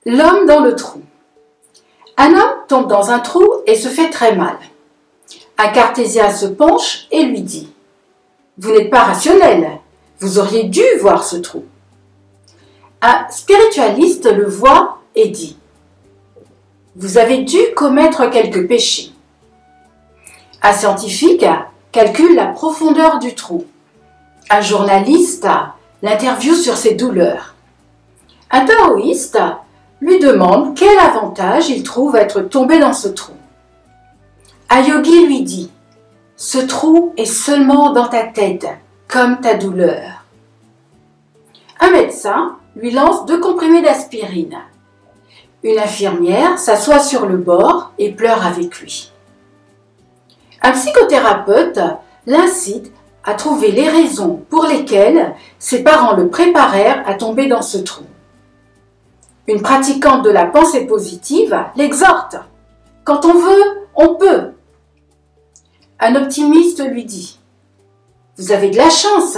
L'homme dans le trou. Un homme tombe dans un trou et se fait très mal. Un cartésien se penche et lui dit « Vous n'êtes pas rationnel, vous auriez dû voir ce trou. » Un spiritualiste le voit et dit « Vous avez dû commettre quelques péchés. » Un scientifique calcule la profondeur du trou. Un journaliste l'interviewe sur ses douleurs. Un taoïste lui demande quel avantage il trouve à être tombé dans ce trou. Un yogi lui dit « Ce trou est seulement dans ta tête, comme ta douleur. » Un médecin lui lance 2 comprimés d'aspirine. Une infirmière s'assoit sur le bord et pleure avec lui. Un psychothérapeute l'incite à trouver les raisons pour lesquelles ses parents le préparèrent à tomber dans ce trou. Une pratiquante de la pensée positive l'exhorte. Quand on veut, on peut. Un optimiste lui dit « Vous avez de la chance,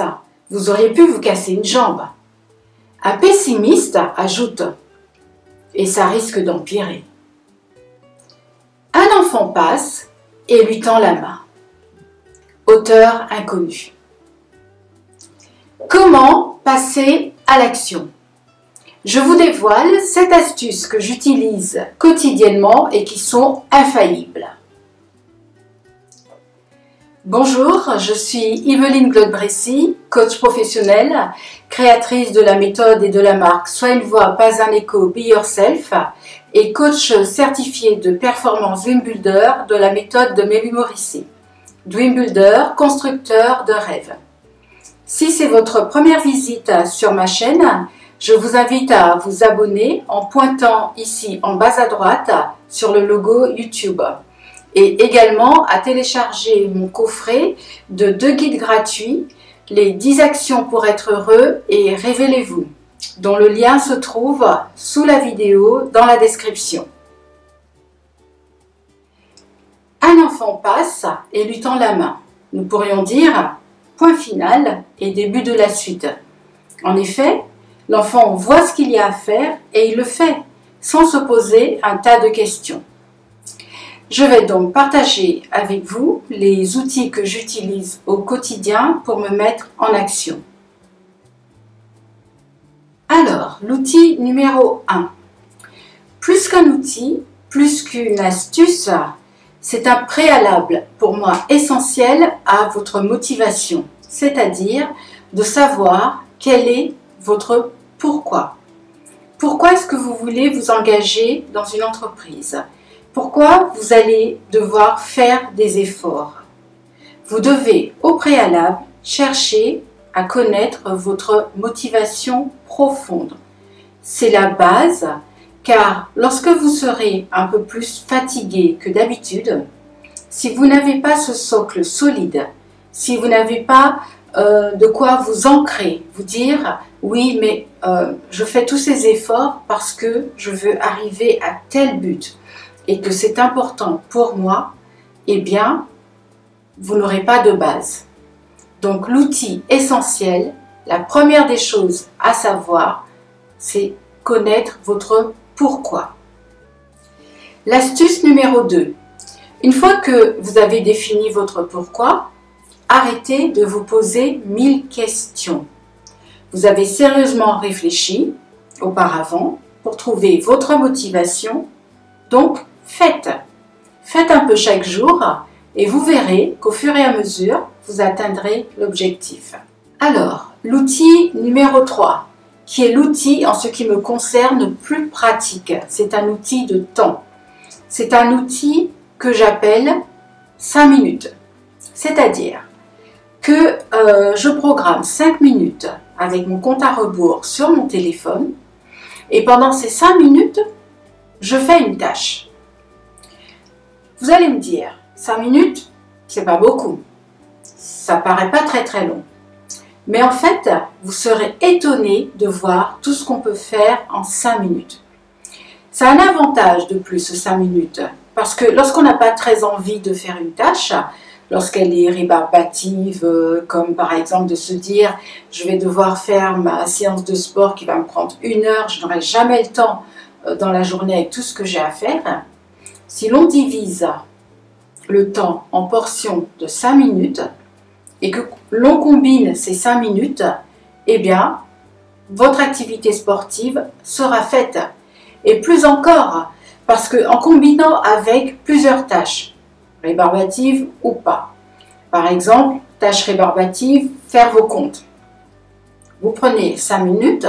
vous auriez pu vous casser une jambe. » Un pessimiste ajoute « Et ça risque d'empirer. » Un enfant passe et lui tend la main. Auteur inconnu. Comment passer à l'action? Je vous dévoile 7 astuces que j'utilise quotidiennement et qui sont infaillibles. Bonjour, je suis Yveline Glod-Bressy, coach professionnelle, créatrice de la méthode et de la marque Sois une voix, pas un écho, Be Yourself et coach certifié de performance Dream Builder de la méthode de Mary Morrissey. Dream Builder, constructeur de rêves. Si c'est votre première visite sur ma chaîne, je vous invite à vous abonner en pointant ici en bas à droite sur le logo YouTube et également à télécharger mon coffret de 2 guides gratuits, les 10 actions pour être heureux et Révélez-vous, dont le lien se trouve sous la vidéo dans la description. Un enfant passe et lui tend la main. Nous pourrions dire point final et début de la suite. En effet, l'enfant voit ce qu'il y a à faire et il le fait, sans se poser un tas de questions. Je vais donc partager avec vous les outils que j'utilise au quotidien pour me mettre en action. Alors, l'outil numéro 1. Plus qu'un outil, plus qu'une astuce, c'est un préalable pour moi essentiel à votre motivation, c'est-à-dire de savoir quel est votre pourquoi. Pourquoi est-ce que vous voulez vous engager dans une entreprise? Pourquoi vous allez devoir faire des efforts? Vous devez au préalable chercher à connaître votre motivation profonde. C'est la base, car lorsque vous serez un peu plus fatigué que d'habitude, si vous n'avez pas ce socle solide, si vous n'avez pas de quoi vous ancrer, vous dire « oui, mais je fais tous ces efforts parce que je veux arriver à tel but et que c'est important pour moi », eh bien, vous n'aurez pas de base. Donc, l'outil essentiel, la première des choses à savoir, c'est connaître votre pourquoi. L'astuce numéro 2. Une fois que vous avez défini votre pourquoi, arrêtez de vous poser 1000 questions. Vous avez sérieusement réfléchi auparavant pour trouver votre motivation, donc faites. Faites un peu chaque jour et vous verrez qu'au fur et à mesure, vous atteindrez l'objectif. Alors, l'outil numéro 3, qui est l'outil en ce qui me concerne plus pratique. C'est un outil de temps. C'est un outil que j'appelle 5 minutes. C'est-à-dire que je programme 5 minutes avec mon compte à rebours sur mon téléphone et pendant ces 5 minutes, je fais une tâche. Vous allez me dire, 5 minutes, c'est pas beaucoup. Ça paraît pas très long. Mais en fait, vous serez étonné de voir tout ce qu'on peut faire en 5 minutes. C'est un avantage de plus, 5 minutes, parce que lorsqu'on n'a pas très envie de faire une tâche, lorsqu'elle est rébarbative, comme par exemple de se dire « je vais devoir faire ma séance de sport qui va me prendre 1 heure, je n'aurai jamais le temps dans la journée avec tout ce que j'ai à faire, si l'on divise le temps en portions de 5 minutes et que l'on combine ces 5 minutes, eh bien, votre activité sportive sera faite. Et plus encore, parce qu'en combinant avec plusieurs tâches, rébarbatives ou pas. Par exemple, tâche rébarbative, faire vos comptes. Vous prenez 5 minutes,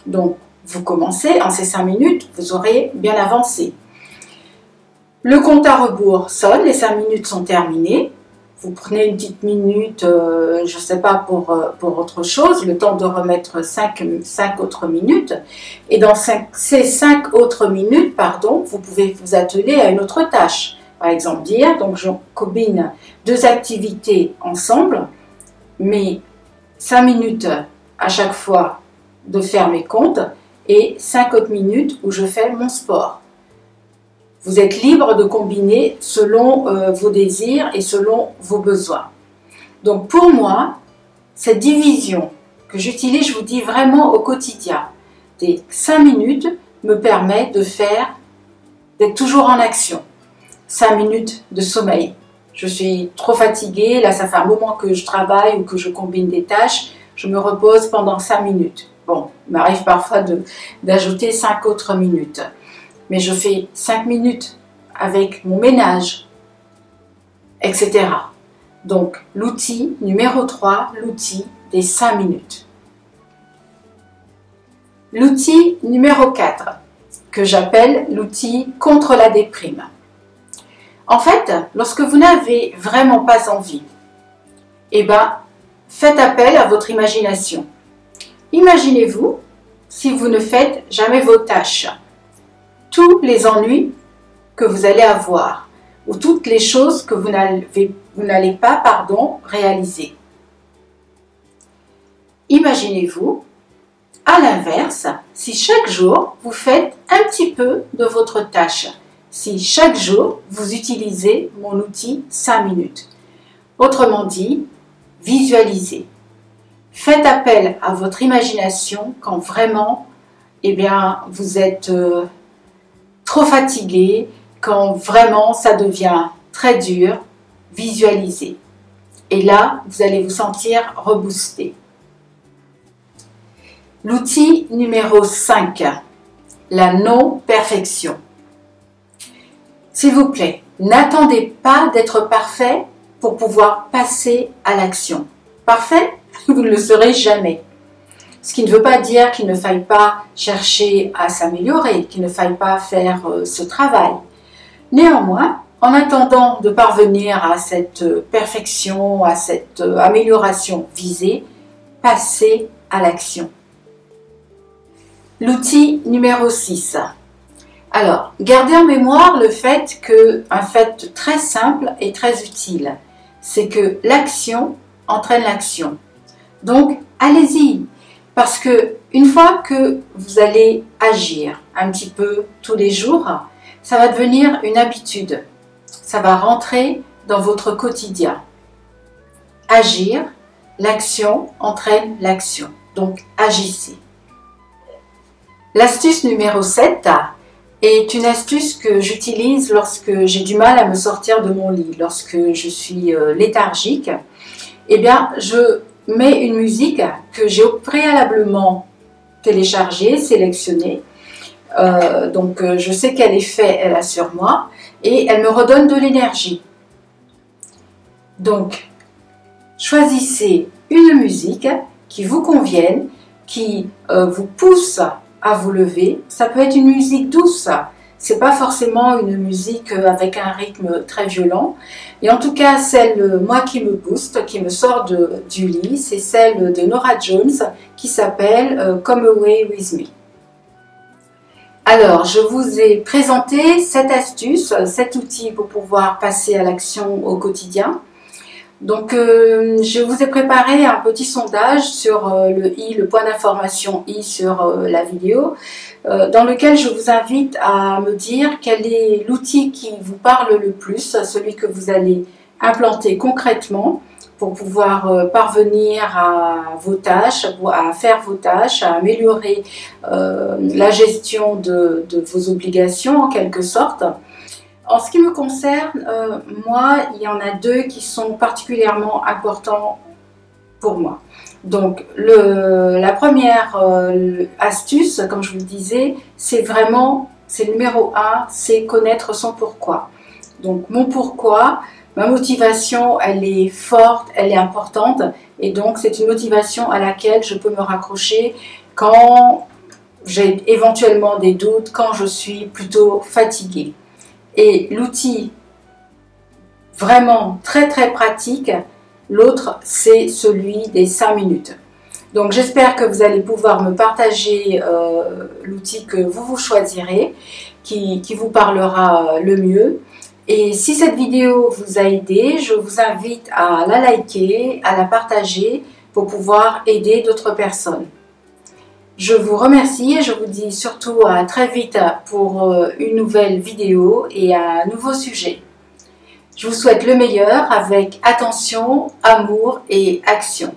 donc vous commencez, en ces 5 minutes, vous aurez bien avancé. Le compte à rebours sonne, les 5 minutes sont terminées. Vous prenez une petite minute, je ne sais pas, pour autre chose, le temps de remettre 5 autres minutes. Et dans ces 5 autres minutes, vous pouvez vous atteler à une autre tâche. Par exemple, dire, donc je combine 2 activités ensemble, mais 5 minutes à chaque fois de faire mes comptes et 5 autres minutes où je fais mon sport. Vous êtes libre de combiner selon vos désirs et selon vos besoins. Donc pour moi, cette division que j'utilise, je vous dis vraiment au quotidien, des 5 minutes me permet d'être toujours en action. 5 minutes de sommeil. Je suis trop fatiguée, là ça fait un moment que je travaille ou que je combine des tâches, je me repose pendant 5 minutes. Bon, il m'arrive parfois d'ajouter 5 autres minutes. Mais je fais 5 minutes avec mon ménage, etc. Donc, l'outil numéro 3, l'outil des 5 minutes. L'outil numéro 4, que j'appelle l'outil contre la déprime. En fait, lorsque vous n'avez vraiment pas envie, eh ben, faites appel à votre imagination. Imaginez-vous si vous ne faites jamais vos tâches. Tous les ennuis que vous allez avoir ou toutes les choses que vous n'allez pas réaliser. Imaginez-vous, à l'inverse, si chaque jour vous faites un petit peu de votre tâche, si chaque jour vous utilisez mon outil 5 minutes. Autrement dit, visualisez. Faites appel à votre imagination quand vraiment vous êtes trop fatigué, quand vraiment ça devient très dur, visualisez. Et là, vous allez vous sentir reboosté. L'outil numéro 5, la non-perfection. S'il vous plaît, n'attendez pas d'être parfait pour pouvoir passer à l'action. Parfait, vous ne le serez jamais. Ce qui ne veut pas dire qu'il ne faille pas chercher à s'améliorer, qu'il ne faille pas faire ce travail. Néanmoins, en attendant de parvenir à cette perfection, à cette amélioration visée, passez à l'action. L'outil numéro 6. Alors, gardez en mémoire un fait très simple et très utile, c'est que l'action entraîne l'action. Donc, allez-y, parce que une fois que vous allez agir un petit peu tous les jours, ça va devenir une habitude. Ça va rentrer dans votre quotidien. Agir, l'action entraîne l'action. Donc, agissez. L'astuce numéro 7 est une astuce que j'utilise lorsque j'ai du mal à me sortir de mon lit, lorsque je suis léthargique. Eh bien, je mets une musique que j'ai préalablement téléchargée, sélectionnée. Donc, je sais quel effet elle a sur moi et elle me redonne de l'énergie. Donc, choisissez une musique qui vous convienne, qui vous pousse à vous lever. Ça peut être une musique douce. C'est pas forcément une musique avec un rythme très violent. Et en tout cas, celle, moi, qui me booste, qui me sort du lit, c'est celle de Norah Jones qui s'appelle Come Away With Me. Alors, je vous ai présenté cette astuce, cet outil pour pouvoir passer à l'action au quotidien. Donc, je vous ai préparé un petit sondage sur le point d'information I sur la vidéo, dans lequel je vous invite à me dire quel est l'outil qui vous parle le plus, celui que vous allez implanter concrètement pour pouvoir parvenir à vos tâches, à faire vos tâches, à améliorer la gestion de vos obligations en quelque sorte. En ce qui me concerne, moi, il y en a deux qui sont particulièrement importants pour moi. Donc, la première astuce, comme je vous le disais, c'est numéro un, c'est connaître son pourquoi. Donc, mon pourquoi, ma motivation, elle est forte, elle est importante, et donc c'est une motivation à laquelle je peux me raccrocher quand j'ai éventuellement des doutes, quand je suis plutôt fatiguée. Et l'outil vraiment très très pratique, l'autre c'est celui des 5 minutes. Donc j'espère que vous allez pouvoir me partager l'outil que vous choisirez, qui vous parlera le mieux. Et si cette vidéo vous a aidé, je vous invite à la liker, à la partager pour pouvoir aider d'autres personnes. Je vous remercie et je vous dis surtout à très vite pour une nouvelle vidéo et un nouveau sujet. Je vous souhaite le meilleur avec attention, amour et action.